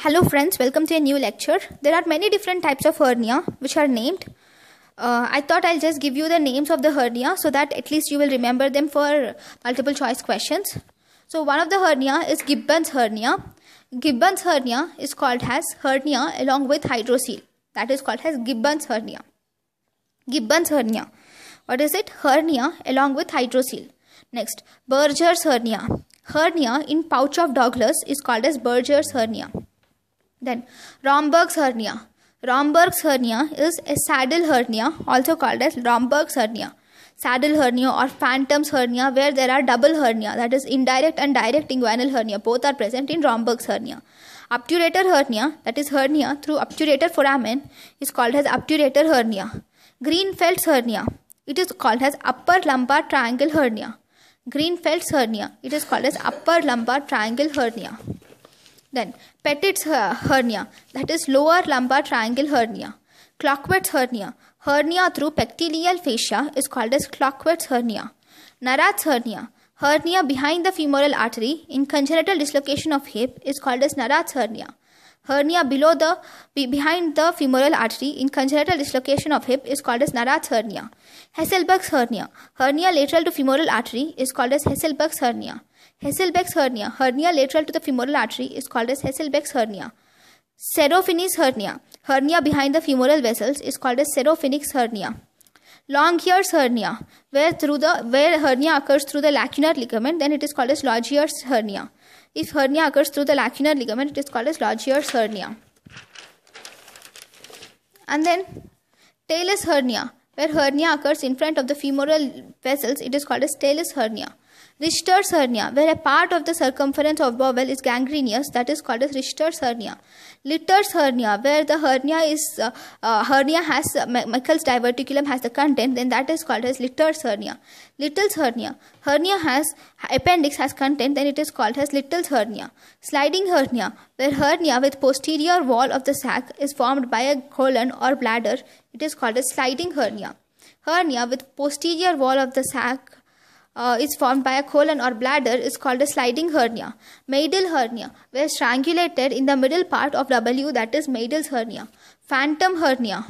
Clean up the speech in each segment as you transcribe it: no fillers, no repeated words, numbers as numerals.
Hello friends, welcome to a new lecture. There are many different types of hernia which are named. I thought I'll just give you the names of the hernia so that at least you will remember them for multiple choice questions. So one of the hernia is Gibbons hernia. Gibbons hernia is called as hernia along with hydrocele. That is called as Gibbons hernia. Gibbons hernia. What is it? Hernia along with hydrocele. Next, Berger's hernia. Hernia in pouch of Douglas is called as Berger's hernia. Then Romberg's hernia. Romberg's hernia is a saddle hernia, also called as Romberg's hernia. Saddle hernia or phantom's hernia, where there are double hernia, that is indirect and direct inguinal hernia, both are present in Romberg's hernia. Obturator hernia, that is hernia through obturator foramen, is called as obturator hernia. Greenfeld's hernia, it is called as upper lumbar triangle hernia. Greenfeld's hernia, it is called as upper lumbar triangle hernia. Then Petit's hernia, that is lower lumbar triangle hernia. Cloquet's hernia, hernia through pectineal fascia, is called as Cloquet's hernia. Narat's hernia, hernia behind the femoral artery in congenital dislocation of hip, is called as Narat's hernia. Hernia behind the femoral artery in congenital dislocation of hip is called as Narat's hernia. Hasselbeck's hernia, hernia lateral to femoral artery, is called as Hasselbeck's hernia. Hasselbeck's hernia, hernia lateral to the femoral artery, is called as Hasselbeck's hernia. Serofini's hernia, hernia behind the femoral vessels, is called as Serofini's hernia. Longier's hernia, where hernia occurs through the lacunar ligament, then it is called as Longier's hernia. If hernia occurs through the lacunar ligament, it is called as Longier's hernia. And then Talus hernia, where hernia occurs in front of the femoral vessels, it is called as Talus hernia. Richter's hernia, where a part of the circumference of bowel is gangrenous, that is called as Richter's hernia. Litter's hernia, where the hernia has Meckel's diverticulum has the content, then that is called as Litter's hernia. Little's hernia, hernia has appendix has content, then it is called as Little's hernia. Sliding hernia, where hernia with posterior wall of the sac is formed by a colon or bladder, it is called as sliding hernia. Hernia with posterior wall of the sac is formed by a colon or bladder is called a sliding hernia. Maidal hernia, where strangulated in the middle part of W, that is Maidal's hernia. Phantom hernia.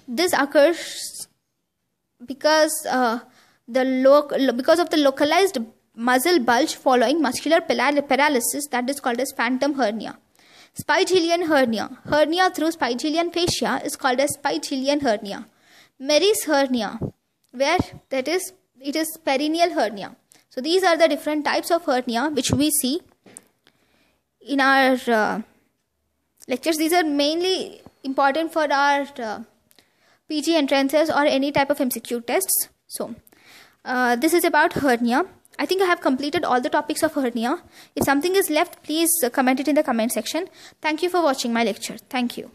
This occurs because of the localized muscle bulge following muscular paralysis, that is called as phantom hernia. Spigelian hernia. Hernia through spigelian fascia is called as spigelian hernia. Mary's hernia, where it is perineal hernia. So these are the different types of hernia which we see in our lectures. These are mainly important for our PG entrances or any type of MCQ tests. So this is about hernia. I think I have completed all the topics of hernia. If something is left, please comment it in the comment section. Thank you for watching my lecture. Thank you.